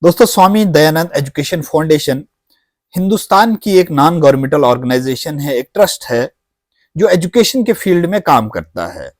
दोस्तों, Swami Dayanand education foundation Hindustan की एक नॉन गवर्नमेंटल ऑर्गेनाइजेशन है, एक ट्रस्ट है जो एजुकेशन के फील्ड में काम करता है।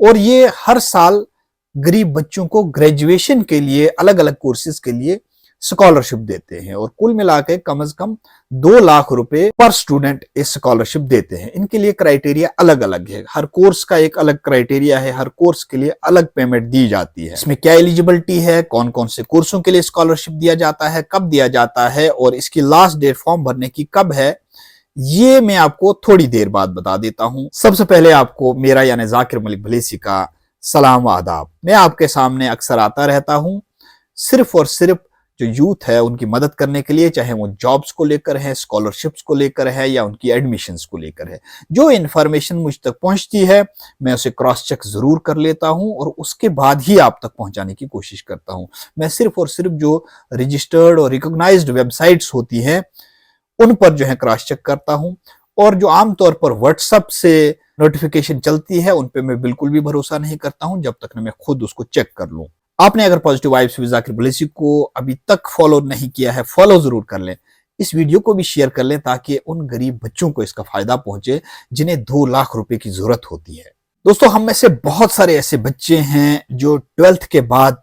और ये हर साल गरीब बच्चों को ग्रेजुएशन के लिए अलग अलग कोर्सेज के लिए स्कॉलरशिप देते हैं और कुल मिला के कम से कम 2 लाख रुपए पर स्टूडेंट इस स्कॉलरशिप देते हैं। इनके लिए क्राइटेरिया अलग अलग है, हर कोर्स का एक अलग क्राइटेरिया है, हर कोर्स के लिए अलग पेमेंट दी जाती है। इसमें क्या एलिजिबिलिटी है, कौन कौन से कोर्सों के लिए स्कॉलरशिप दिया जाता है, कब दिया जाता है और इसकी लास्ट डेट फॉर्म भरने की कब है, ये मैं आपको थोड़ी देर बाद बता देता हूं। सबसे पहले आपको मेरा यानी जाकिर मलिक भलेसी का सलाम व आदाब। मैं आपके सामने अक्सर आता रहता हूं सिर्फ और सिर्फ जो यूथ है उनकी मदद करने के लिए, चाहे वो जॉब्स को लेकर है, स्कॉलरशिप्स को लेकर है या उनकी एडमिशन्स को लेकर है। जो इन्फॉर्मेशन मुझ तक पहुंचती है मैं उसे क्रॉस चेक जरूर कर लेता हूं और उसके बाद ही आप तक पहुंचाने की कोशिश करता हूं। मैं सिर्फ और सिर्फ जो रजिस्टर्ड और रिकॉग्नाइज्ड वेबसाइट्स होती हैं उन पर जो है क्रॉस चेक करता हूं, और जो आमतौर पर व्हाट्सएप से नोटिफिकेशन चलती है उन पे मैं बिल्कुल भी भरोसा नहीं करता हूं जब तक मैं खुद उसको चेक कर लूं। आपने अगर पॉजिटिव वाइब्स विद जाकिर भलेसी को अभी तक फॉलो नहीं किया है, फॉलो जरूर कर लें। इस वीडियो को भी शेयर कर लें ताकि उन गरीब बच्चों को इसका फायदा पहुंचे जिन्हें 2 लाख रुपए की जरूरत होती है। दोस्तों, हम में से बहुत सारे ऐसे बच्चे हैं जो 12th के बाद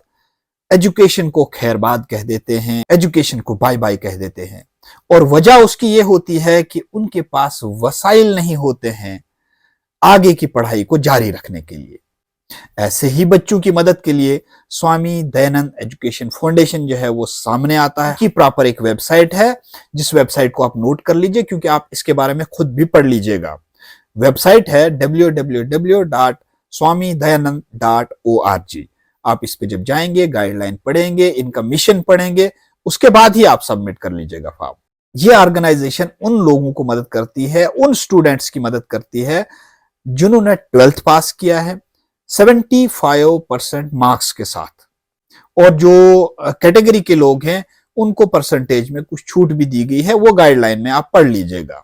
एजुकेशन को खैरबाद कह देते हैं, एजुकेशन को बाय बाय कह देते हैं, और वजह उसकी ये होती है कि उनके पास वसाइल नहीं होते हैं आगे की पढ़ाई को जारी रखने के लिए। ऐसे ही बच्चों की मदद के लिए स्वामी दयानंद एजुकेशन फाउंडेशन जो है वो सामने आता है कि प्रॉपर एक वेबसाइट है, जिस वेबसाइट को आप नोट कर लीजिए क्योंकि आप इसके बारे में खुद भी पढ़ लीजिएगा। वेबसाइट है www.swamidayanand.org। आप इस पे जब जाएंगे, गाइडलाइन पढ़ेंगे, इनका मिशन पढ़ेंगे, उसके बाद ही आप सबमिट कर लीजिएगा फॉर्म। ये ऑर्गेनाइजेशन उन लोगों को मदद करती है, उन स्टूडेंट्स की मदद करती है जिन्होंने 12th पास किया है 75% मार्क्स के साथ, और जो कैटेगरी के लोग हैं उनको परसेंटेज में कुछ छूट भी दी गई है, वो गाइडलाइन में आप पढ़ लीजिएगा।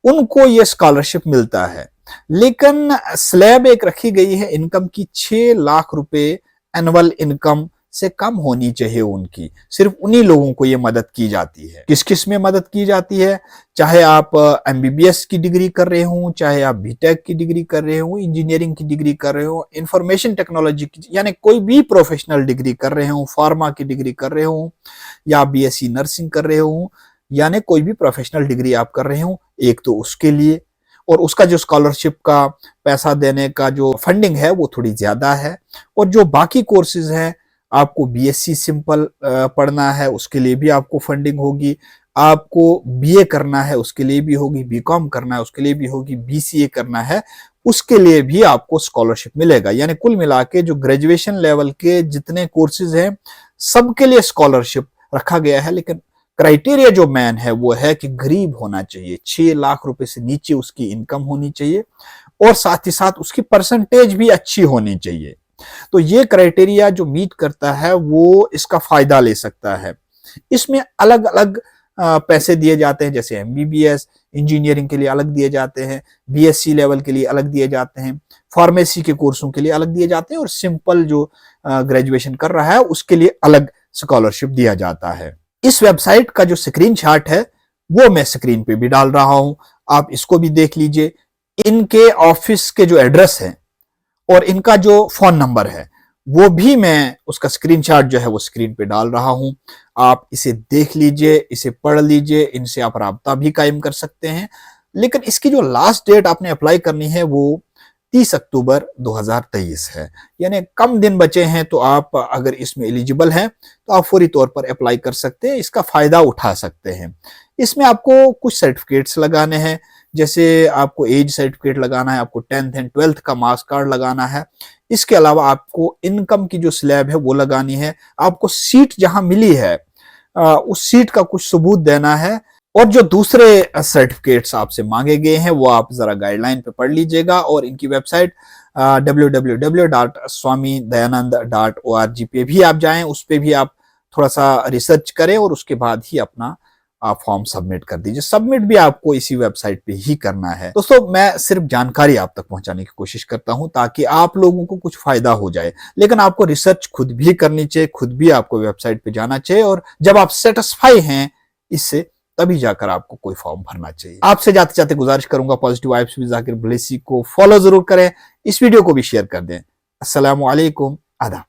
उनको ये स्कॉलरशिप मिलता है, लेकिन स्लैब एक रखी गई है इनकम की 6 लाख रुपए एनुअल इनकम से कम होनी चाहिए उनकी। सिर्फ उन्हीं लोगों को ये मदद की जाती है। किस किस में मदद की जाती है, चाहे आप एमबीबीएस की डिग्री कर रहे हो, चाहे आप बीटेक की डिग्री कर रहे हो, इंजीनियरिंग की डिग्री कर रहे हो, इंफॉर्मेशन टेक्नोलॉजी की यानी कोई भी प्रोफेशनल डिग्री कर रहे हो, फार्मा की डिग्री कर रहे हो या बीएससी नर्सिंग कर रहे हो, यानी कोई भी प्रोफेशनल डिग्री आप कर रहे हो, एक तो उसके लिए, और उसका जो स्कॉलरशिप का पैसा देने का जो फंडिंग है वो थोड़ी ज्यादा है। और जो बाकी कोर्सेज हैं, आपको बीएससी सिंपल पढ़ना है उसके लिए भी आपको फंडिंग होगी, आपको बीए करना है उसके लिए भी होगी, बीकॉम करना है उसके लिए भी होगी, बीसीए करना है उसके लिए भी आपको स्कॉलरशिप मिलेगा। यानी कुल मिला के जो ग्रेजुएशन लेवल के जितने कोर्सेज हैं सबके लिए स्कॉलरशिप रखा गया है। लेकिन क्राइटेरिया जो मेन है वो है कि गरीब होना चाहिए, 6 लाख रुपए से नीचे उसकी इनकम होनी चाहिए और साथ ही साथ उसकी परसेंटेज भी अच्छी होनी चाहिए। तो ये क्राइटेरिया जो मीट करता है वो इसका फायदा ले सकता है। इसमें अलग अलग पैसे दिए जाते हैं, जैसे एमबीबीएस इंजीनियरिंग के लिए अलग दिए जाते हैं, बीएससी लेवल के लिए अलग दिए जाते हैं, फार्मेसी के कोर्सों के लिए अलग दिए जाते हैं, और सिंपल जो ग्रेजुएशन कर रहा है उसके लिए अलग स्कॉलरशिप दिया जाता है। इस वेबसाइट का जो स्क्रीनशॉट है वो मैं स्क्रीन पे भी डाल रहा हूं, आप इसको भी देख लीजिए। इनके ऑफिस के जो एड्रेस है और इनका जो फोन नंबर है वो भी मैं उसका स्क्रीनशॉट जो है वो स्क्रीन पे डाल रहा हूं। आप इसे देख लीजिए, इसे पढ़ लीजिए, इनसे आप राब्ता भी कायम कर सकते हैं। लेकिन इसकी जो लास्ट डेट आपने अप्लाई करनी है वो 30 अक्टूबर 2023 है, यानी कम दिन बचे हैं। तो आप अगर इसमें एलिजिबल हैं तो आप फौरी तौर पर अप्लाई कर सकते हैं, इसका फायदा उठा सकते हैं। इसमें आपको कुछ सर्टिफिकेट्स लगाने हैं, जैसे आपको एज सर्टिफिकेट लगाना है, आपको 10th एंड 12th का मार्क्स कार्ड लगाना है। इसके अलावा आपको इनकम की जो स्लैब है वो लगानी है, आपको सीट जहां मिली है उस सीट का कुछ सबूत देना है, और जो दूसरे सर्टिफिकेट्स आपसे मांगे गए हैं वो आप जरा गाइडलाइन पे पढ़ लीजिएगा। और इनकी वेबसाइट www.swamidayanand.org पे भी आप जाएं, उस पे भी आप थोड़ा सा रिसर्च करें और उसके बाद ही अपना आप फॉर्म सबमिट कर दीजिए। सबमिट भी आपको इसी वेबसाइट पे ही करना है। दोस्तों, मैं सिर्फ जानकारी आप तक पहुंचाने की कोशिश करता हूं ताकि आप लोगों को कुछ फायदा हो जाए, लेकिन आपको रिसर्च खुद भी करनी चाहिए, खुद भी आपको वेबसाइट पे जाना चाहिए, और जब आप सेटिस्फाई हैं इससे तभी जाकर आपको कोई फॉर्म भरना चाहिए। आपसे जाते जाते गुजारिश करूंगा, positive vibes with Zakir Blessy को फॉलो जरूर करें, इस वीडियो को भी शेयर कर दें। अस्सलामु अलैकुम, आदाब।